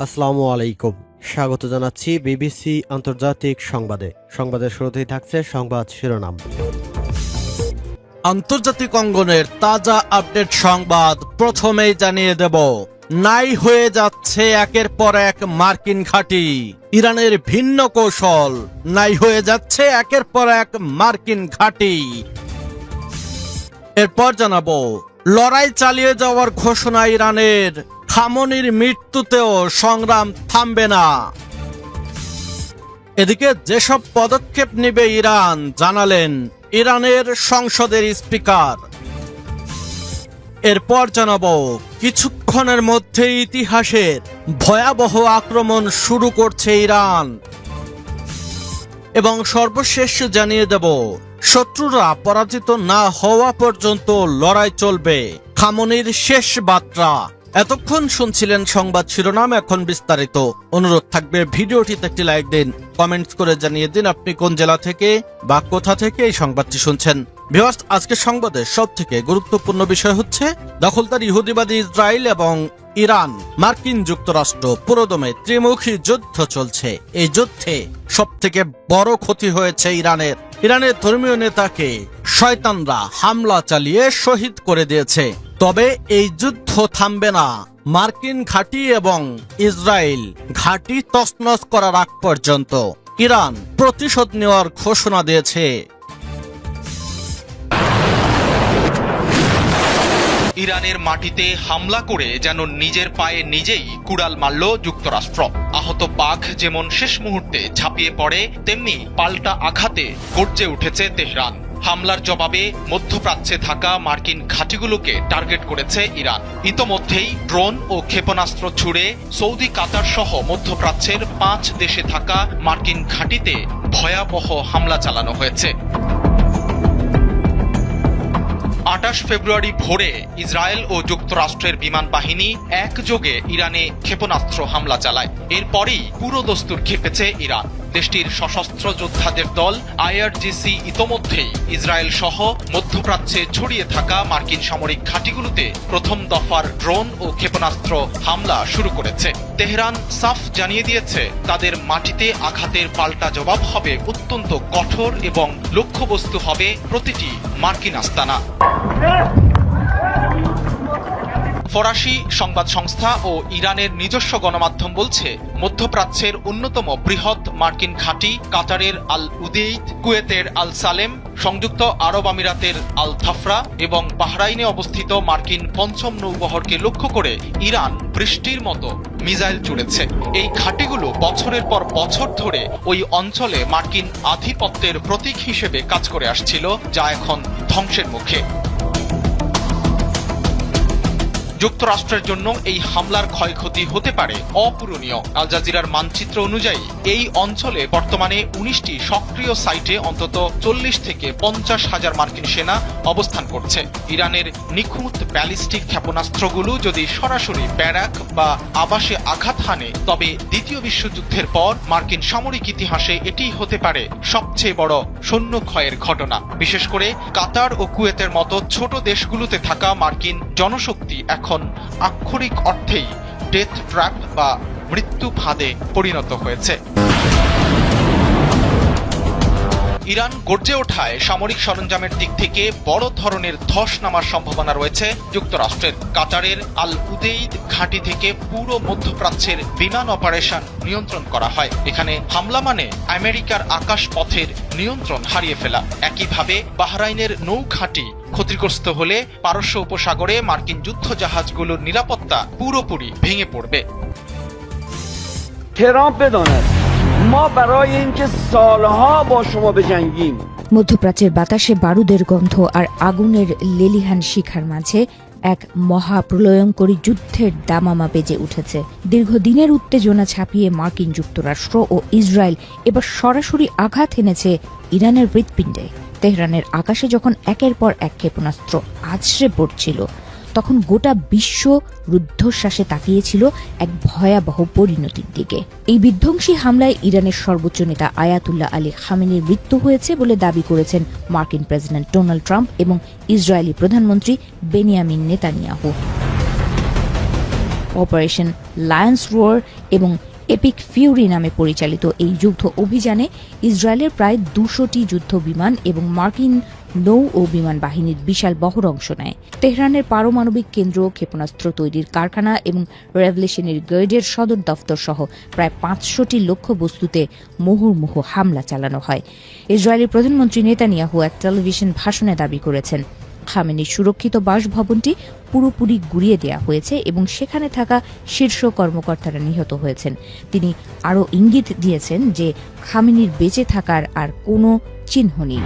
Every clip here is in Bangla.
আসসালামু আলাইকুম। স্বাগত জানাচ্ছি বিবিসি আন্তর্জাতিক সংবাদের শুরুতেই থাকছে সংবাদ শিরোনাম। আন্তর্জাতিক অঙ্গনের তাজা আপডেট সংবাদ প্রথমেই জানিয়ে দেব। নাই হয়ে যাচ্ছে একের পর এক মার্কিন ঘাঁটি। ইরানের ভিন্ন কৌশল, নাই হয়ে যাচ্ছে একের পর এক মার্কিন ঘাঁটি। এরপর জানাবো, লড়াই চালিয়ে যাওয়ার ঘোষণা ইরানের, খামেনির মৃত্যুতেও সংগ্রাম থামবে না। এদিকে যেসব পদক্ষেপ নেবে ইরান জানালেন ইরানের সংসদের স্পিকার। এরপর জানাবো, কিছুক্ষণের মধ্যে ইতিহাসের ভয়াবহ আক্রমণ শুরু করছে ইরান। এবং সর্বশেষ জানিয়ে দেব, শত্রুরা পরাজিত না হওয়া পর্যন্ত লড়াই চলবে, খামেনির শেষ বার্তা। এতক্ষণ শুনছিলেন সংবাদ শিরোনাম, এখন বিস্তারিত। অনুরোধ থাকবে ভিডিওটিতে একটি লাইক দিন, কমেন্টস করে জানিয়ে দিন আপনি কোন জেলা থেকে বা কোথা থেকে এই সংবাদটি শুনছেন। ভিউয়ার্স, আজকের সংবাদের সবথেকে গুরুত্বপূর্ণ বিষয় হচ্ছে দখলদার ইহুদিবাদী ইসরায়েল এবং ইরান মার্কিন যুক্তরাষ্ট্র পুরোদমে ত্রিমুখী যুদ্ধ চলছে। এই যুদ্ধে সবথেকে বড় ক্ষতি হয়েছে ইরানের ধর্মীয় নেতাকে শয়তানরা হামলা চালিয়ে শহীদ করে দিয়েছে। তবে এই যুদ্ধ থামবে না মার্কিন ঘাঁটি এবং ইসরায়েল ঘাঁটি তছনছ করার আগ পর্যন্ত। ইরান প্রতিশোধ নেওয়ার ঘোষণা দিয়েছে। ইরানের মাটিতে হামলা করে যেন নিজের পায়ে নিজেই কুড়াল মারল যুক্তরাষ্ট্র। আহত বাঘ যেমন শেষ মুহূর্তে ঝাঁপিয়ে পড়ে, তেমনি পাল্টা আঘাতে গর্জে উঠেছে তেহরান। হামলার জবাবে মধ্যপ্রাচ্যে থাকা মার্কিন ঘাঁটিগুলোকে টার্গেট করেছে ইরান। ইতোমধ্যেই ড্রোন ও ক্ষেপণাস্ত্র ছুড়ে সৌদি, কাতার সহ মধ্যপ্রাচ্যের 5 দেশে থাকা মার্কিন ঘাঁটিতে ভয়াবহ হামলা চালানো হয়েছে। 28 ফেব্রুয়ারি ভোরে ইসরায়েল ও যুক্তরাষ্ট্রের বিমান বাহিনী একযোগে ইরানে ক্ষেপণাস্ত্র হামলা চালায়। এরপরই পুরো দস্তুর খেপেছে ইরান। দেশটির সশস্ত্র যোদ্ধাদের দল IRGC ইতোমধ্যেই ইসরায়েল সহ মধ্যপ্রাচ্যে ছড়িয়ে থাকা মার্কিন সামরিক ঘাঁটিগুলোতে প্রথম দফার ড্রোন ও ক্ষেপণাস্ত্র হামলা শুরু করেছে। তেহরান সাফ জানিয়ে দিয়েছে, তাদের মাটিতে আঘাতের পাল্টা জবাব হবে অত্যন্ত কঠোর এবং লক্ষ্যবস্তু হবে প্রতিটি মার্কিন আস্তানা। ফরাসি সংবাদ সংস্থা ও ইরানের নিজস্ব গণমাধ্যম বলছে, মধ্যপ্রাচ্যের অন্যতম বৃহৎ মার্কিন ঘাঁটি কাতারের আল উদেইদ, কুয়েতের আল সালেম, সংযুক্ত আরব আমিরাতের আল ধাফরা এবং বাহরাইনে অবস্থিত মার্কিন 5ম নৌবহরকে লক্ষ্য করে ইরান বৃষ্টির মতো মিসাইল ছুড়েছে। এই ঘাঁটিগুলো বছরের পর বছর ধরে ওই অঞ্চলে মার্কিন আধিপত্যের প্রতীক হিসেবে কাজ করে আসছিল, যা এখন ধ্বংসের মুখে। যুক্তরাষ্ট্রের জন্য এই হামলার ক্ষয়ক্ষতি হতে পারে অপূরণীয়। আল জাজিরার মানচিত্র অনুযায়ী এই অঞ্চলে বর্তমানে 19টি সক্রিয় সাইটে অন্তত 40 থেকে 50 হাজার মার্কিন সেনা অবস্থান করছে। ইরানের নিখুঁত ব্যালিস্টিক ক্ষেপণাস্ত্রগুলো যদি সরাসরি ব্যারাক বা আবাসে আঘাত হানে, তবে দ্বিতীয় বিশ্বযুদ্ধের পর মার্কিন সামরিক ইতিহাসে এটি হতে পারে সবচেয়ে বড় সৈন্য ক্ষয়ের ঘটনা। বিশেষ করে কাতার ও কুয়েতের মতো ছোট দেশগুলোতে থাকা মার্কিন জনশক্তি এখন আক্ষরিক অর্থেই ডেথ ট্র্যাপ বা মৃত্যু ফাঁদে পরিণত হয়েছে। ইরান গর্জে ওঠায় সামরিক সরঞ্জামের দিক থেকে বড় ধরনের ধস নামার সম্ভাবনা রয়েছে যুক্তরাষ্ট্রের। কাতারের আল উদেইদ ঘাঁটি থেকে পুরো মধ্যপ্রাচ্যের বিমান অপারেশন নিয়ন্ত্রণ করা হয়। এখানে হামলা মানে আমেরিকার আকাশ পথের নিয়ন্ত্রণ হারিয়ে ফেলা। একইভাবে বাহরাইনের নৌ ঘাঁটি ক্ষতিগ্রস্ত হলে পারস্য উপসাগরে মার্কিন যুদ্ধ জাহাজগুলোর নিরাপত্তা পুরোপুরি ভেঙে পড়বে। ترامپ بداند ما برای اینکه سالها با شما بجنگیم। মধ্যপ্রাচ্যের বাতাসে বারুদের গন্ধ আর আগুনের লেলিহান শিখার মাঝে এক মহাপ্রলয়ঙ্করী যুদ্ধের দামামা বেজে উঠেছে। দীর্ঘদিনের উত্তেজনা ছাপিয়ে মার্কিন যুক্তরাষ্ট্র ও ইসরায়েল এবার সরাসরি আঘাত এনেছে ইরানের হৃৎপিণ্ডে। তেহরানের আকাশে যখন একের পর এক ক্ষেপণাস্ত্র আছড়ে পড়ছিল, তখন গোটা বিশ্ব রুদ্ধশ্বাসে তাকিয়েছিল এক ভয়াবহ পরিণতির দিকে। এই বিধ্বংসী হামলায় ইরানের সর্বোচ্চ নেতা আয়াতুল্লাহ আলী খামেনির মৃত্যু হয়েছে বলে দাবি করেছেন মার্কিন প্রেসিডেন্ট ডোনাল্ড ট্রাম্প এবং ইসরায়েলি প্রধানমন্ত্রী বেনিয়ামিন নেতানিয়াহু। অপারেশন লায়ন্স রোয়ার এবং এপিক ফিউরি নামে পরিচালিত এই যুদ্ধ অভিযানে ইসরায়েলের প্রায় 200টি যুদ্ধ বিমান এবং মার্কিন নৌ ও বিমান বাহিনীর বিশাল বহর অংশ নেয়। তেহরানের পারমাণবিক কেন্দ্র, ক্ষেপণাস্ত্র তৈরির কারখানা এবং রেভলিউশনারি গার্ডের সদর দফতর সহ প্রায় 500টি লক্ষ্যবস্তুতে মুহুর্মুহু হামলা চালানো হয়। ইসরায়েলি প্রধানমন্ত্রী নেতানিয়াহু এক টেলিভিশন ভাষণে দাবি করেছেন, খামেনির সুরক্ষিত বাসভবনটি পুরোপুরি গুড়িয়ে দেওয়া হয়েছে এবং সেখানে থাকা শীর্ষ কর্মকর্তারা নিহত হয়েছেন। তিনি আরও ইঙ্গিত দিয়েছেন যে খামেনির বেঁচে থাকার আর কোনো চিহ্ন নেই।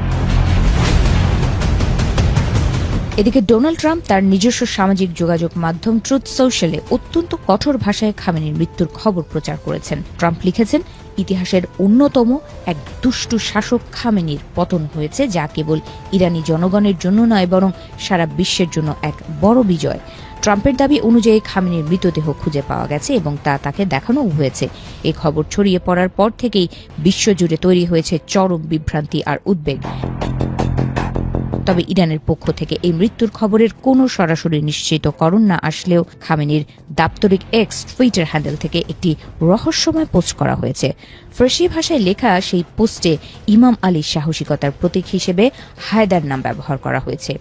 এদিকে ডোনাল্ড ট্রাম্প তার নিজস্ব সামাজিক যোগাযোগ মাধ্যম ট্রুথ সোশ্যালে অত্যন্ত কঠোর ভাষায় খামেনির মৃত্যুর খবর প্রচার করেছেন। ট্রাম্প লিখেছেন, ইতিহাসের অন্যতম এক দুষ্টু শাসক খামেনির পতন হয়েছে, যা কেবল ইরানি জনগণের জন্য নয় বরং সারা বিশ্বের জন্য এক বড় বিজয়। ট্রাম্পের দাবি অনুযায়ী খামেনির মৃতদেহ খুঁজে পাওয়া গেছে এবং তা তাকে দেখানোও হয়েছে। এই খবর ছড়িয়ে পড়ার পর থেকেই বিশ্বজুড়ে তৈরি হয়েছে চরম বিভ্রান্তি আর উদ্বেগ। তবে ইরানের পক্ষ থেকে এই মৃত্যুর খবরের কোনো সরাসরি নিশ্চিতকরণ না আসলেও খামেনির দাপ্তরিক এক্স টুইটার হ্যান্ডেল থেকে একটি রহস্যময় পোস্ট করা হয়েছে। ফার্সি ভাষায় লেখা সেই পোস্টে ইমাম আলীর সাহসিকতার প্রতীক হিসেবে হায়দার নাম ব্যবহার করা হয়েছে।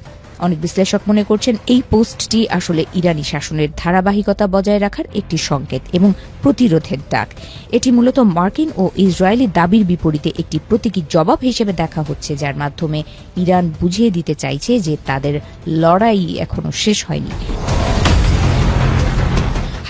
অনেক বিশ্লেষক মনে করছেন এই পোস্টটি আসলে ইরানি শাসনের ধারাবাহিকতা বজায় রাখার একটি সংকেত এবং প্রতিরোধের ডাক। এটি মূলত মার্কিন ও ইসরায়েলি দাবির বিপরীতে একটি প্রতীকী জবাব হিসেবে দেখা হচ্ছে, যার মাধ্যমে ইরান বুঝিয়ে দিতে চাইছে যে তাদের লড়াই এখনো শেষ হয়নি।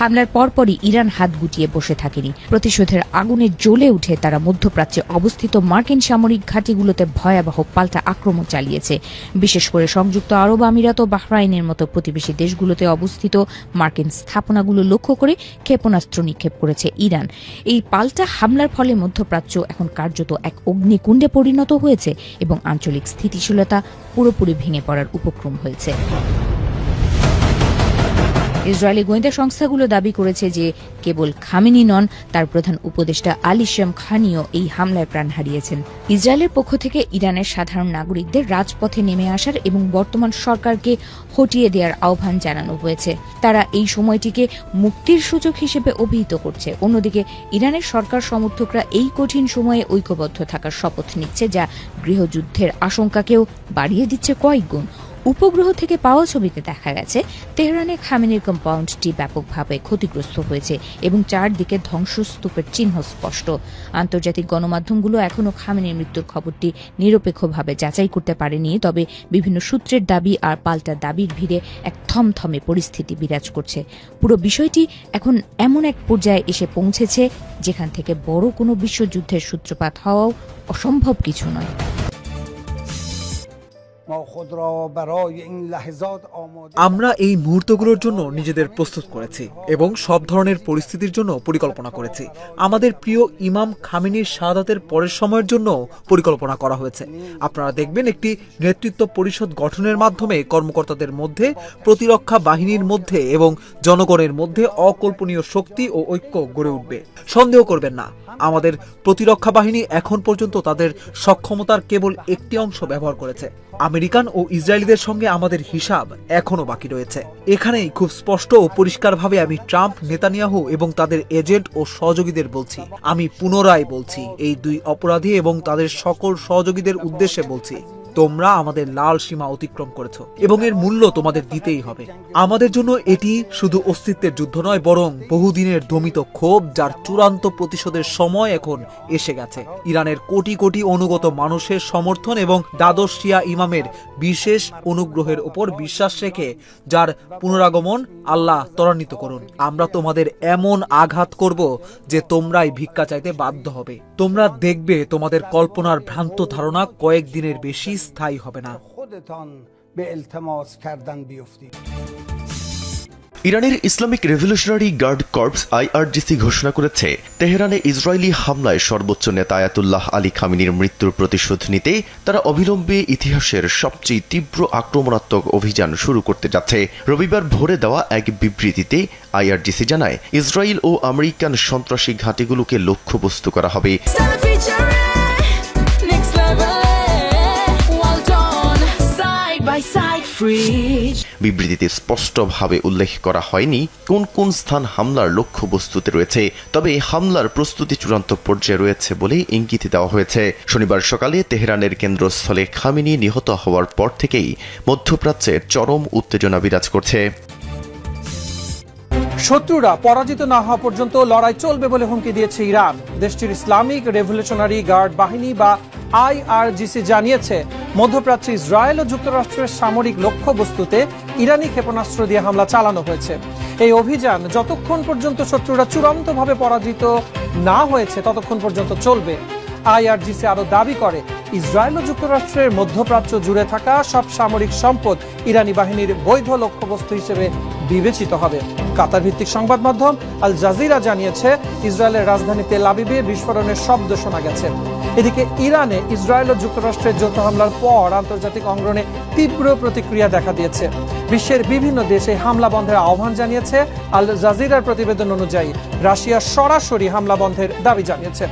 হামলার পরপরই ইরান হাত গুটিয়ে বসে থাকেনি। প্রতিশোধের আগুনে জ্বলে উঠে তারা মধ্যপ্রাচ্যে অবস্থিত মার্কিন সামরিক ঘাঁটিগুলোতে ভয়াবহ পাল্টা আক্রমণ চালিয়েছে। বিশেষ করে সংযুক্ত আরব আমিরাত ও বাহরাইনের মতো প্রতিবেশী দেশগুলোতে অবস্থিত মার্কিন স্থাপনাগুলো লক্ষ্য করে ক্ষেপণাস্ত্র নিক্ষেপ করেছে ইরান। এই পাল্টা হামলার ফলে মধ্যপ্রাচ্য এখন কার্যত এক অগ্নিকুণ্ডে পরিণত হয়েছে এবং আঞ্চলিক স্থিতিশীলতা পুরোপুরি ভেঙে পড়ার উপক্রম হয়েছে। ইসরায়েলি গোয়েন্দা সংস্থাগুলো দাবি করেছে যে কেবল খামেনি নন, তার প্রধান উপদেষ্টা আলী শামখানিও এই হামলায় প্রাণ হারিয়েছেন। ইসরায়েলের পক্ষ থেকে ইরানের সাধারণ নাগরিকদের রাজপথে নেমে আসার এবং বর্তমান সরকারকে হটিয়ে দেওয়ার আহ্বান জানানো হয়েছে। তারা এই সময়টিকে মুক্তির সুযোগ হিসেবে অভিহিত করছে। অন্যদিকে ইরানের সরকার সমর্থকরা এই কঠিন সময়ে ঐক্যবদ্ধ থাকার শপথ নিচ্ছে, যা গৃহযুদ্ধের আশঙ্কাকেও বাড়িয়ে দিচ্ছে কয়েক গুণ। উপগ্রহ থেকে পাওয়া ছবিতে দেখা গেছে তেহরানে খামেনির কম্পাউন্ডটি ব্যাপকভাবে ক্ষতিগ্রস্ত হয়েছে এবং চারদিকে ধ্বংসস্তূপের চিহ্ন স্পষ্ট। আন্তর্জাতিক গণমাধ্যমগুলো এখনও খামেনির মৃত্যুর খবরটি নিরপেক্ষভাবে যাচাই করতে পারেনি, তবে বিভিন্ন সূত্রের দাবি আর পাল্টা দাবির ভিড়ে এক থমথমে পরিস্থিতি বিরাজ করছে। পুরো বিষয়টি এখন এমন এক পর্যায়ে এসে পৌঁছেছে যেখান থেকে বড় কোনো বিশ্বযুদ্ধের সূত্রপাত হওয়াও অসম্ভব কিছু নয়। আমরা এই মুহূর্তগুলোর জন্য নিজেদের প্রস্তুত করেছি এবং সব ধরনের পরিস্থিতির জন্য পরিকল্পনা করেছি। আমাদের প্রিয় ইমাম খামেনির শাহাদাতের পরের সময়ের জন্য পরিকল্পনা করা হয়েছে। আপনারা দেখবেন একটি নেতৃত্ব পরিষদ গঠনের মাধ্যমে কর্মকর্তাদের মধ্যে, প্রতিরক্ষা বাহিনীর মধ্যে এবং জনগণের মধ্যে অকল্পনীয় শক্তি ও ঐক্য গড়ে উঠবে। সন্দেহ করবেন না, আমাদের প্রতিরক্ষা বাহিনী এখন পর্যন্ত তাদের সক্ষমতার কেবল একটি অংশ ব্যবহার করেছে। আমেরিকান ও ইসরায়েলিদের সঙ্গে আমাদের হিসাব এখনো বাকি রয়েছে। এখানেই খুব স্পষ্ট ও পরিষ্কারভাবে আমি ট্রাম্প, নেতানিয়াহু এবং তাদের এজেন্ট ও সহযোগীদের বলছি, আমি পুনরায় বলছি, এই দুই অপরাধী এবং তাদের সকল সহযোগীদের উদ্দেশ্যে বলছি, তোমরা আমাদের লাল সীমা অতিক্রম করেছো এবং এর মূল্য তোমাদের দিতেই হবে। আমাদের জন্য এটি শুধু অস্তিত্বের যুদ্ধ নয়, বরং বহুদিনের দমিত ক্ষোভ, যার চূড়ান্ত প্রতিশোধের সময় এখন এসে গেছে। ইরানের কোটি কোটি অনুগত মানুষের সমর্থন এবং দ্বাদশ শিয়া ইমামের বিশেষ অনুগ্রহের উপর বিশ্বাস রেখে যার পুনরাগমন আল্লাহ ত্বরান্বিত করুন। আমরা তোমাদের এমন আঘাত করব যে তোমরাই ভিক্ষা চাইতে বাধ্য হবে। তোমরা দেখবে তোমাদের কল্পনার ভ্রান্ত ধারণা কয়েকদিনের বেশি স্থায়ী হবে না। ইরানের Islamic revolutionary guard corps IRGC ঘোষণা করেছে, তেহরানে ইসরায়েলি হামলায় সর্বোচ্চ নেতা আয়াতুল্লাহ আলী খামেনির মৃত্যুর প্রতিশোধ নিতে তারা অবিলম্বে ইতিহাসের সবচেয়ে তীব্র আক্রমণাত্মক অভিযান শুরু করতে যাচ্ছে। রবিবার ভোরে দেওয়া এক বিবৃতিতে IRGC জানায়, ইসরায়েল ও আমেরিকান সন্ত্রাসী ঘাঁটিগুলোকে লক্ষ্যবস্তু করা হবে। Side by side. বিবৃতিতে স্পষ্টভাবে উল্লেখ করা হয়নি কোন কোন স্থান হামলার লক্ষ্যবস্তুতে রয়েছে, তবে হামলার প্রস্তুতি চূড়ান্ত পর্যায়ে রয়েছে বলে ইঙ্গিত দেওয়া হয়েছে। শনিবার সকালে তেহরানের কেন্দ্রস্থলে খামেনি নিহত হওয়ার পর থেকেই মধ্যপ্রাচ্যে চরম উত্তেজনা বিরাজ করছে। শত্রুরা পরাজিত না হওয়া পর্যন্ত লড়াই চলবে বলে হুমকি দিয়েছে ইরান। দেশটির ইসলামিক রেভলিউশনারি গার্ড বাহিনী বা IRGC জানিয়েছে, মধ্যপ্রাচ্যে ইসরায়েল ও যুক্তরাষ্ট্রের সামরিক লক্ষ্যবস্তুতে ইরানি ক্ষেপণাস্ত্র দিয়ে হামলা চালানো হয়েছে। এই অভিযান যতক্ষণ পর্যন্ত শত্রুরা চূড়ান্তভাবে পরাজিত না হয়েছে ততক্ষণ পর্যন্ত চলবে। IRGC আরো দাবি করে, ইসরায়েল ও যুক্তরাষ্ট্রের মধ্যপ্রাচ্য জুড়ে থাকা সব সামরিক সম্পদ ইরানি বাহিনীর বৈধ লক্ষ্যবস্তু হিসেবে বিবেচিত হবে। কাতার ভিত্তিক সংবাদ মাধ্যম আল জাজিরা জানিয়েছে, ইসরায়েলের রাজধানী তেল আবিবে বিস্ফোরণের শব্দ শোনা গেছে। এদিকে ইরানে ইসরায়েল ও যুক্তরাষ্ট্রের যৌথ হামলার পর আন্তর্জাতিক অঙ্গনে তীব্র প্রতিক্রিয়া দেখা দিয়েছে। বিশ্বের বিভিন্ন দেশে হামলা বন্ধের আহ্বান জানিয়েছে। আল জাজিরার প্রতিবেদন অনুযায়ী রাশিয়া সরাসরি হামলা বন্ধের দাবি জানিয়েছে।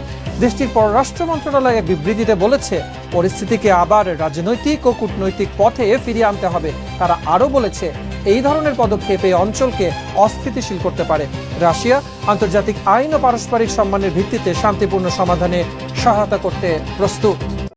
দেশটির পররাষ্ট্র মন্ত্রণালয় এক বিবৃতিতে বলেছে, পরিস্থিতিকে আবার রাজনৈতিক ও কূটনৈতিক পথে ফিরিয়ে আনতে হবে। তারা আরও বলেছে, এই ধরনের পদক্ষেপ এই অঞ্চলকে অস্থিতিশীল করতে পারে। রাশিয়া আন্তর্জাতিক আইন ও পারস্পরিক সম্মানের ভিত্তিতে শান্তিপূর্ণ সমাধানে সহায়তা করতে প্রস্তুত।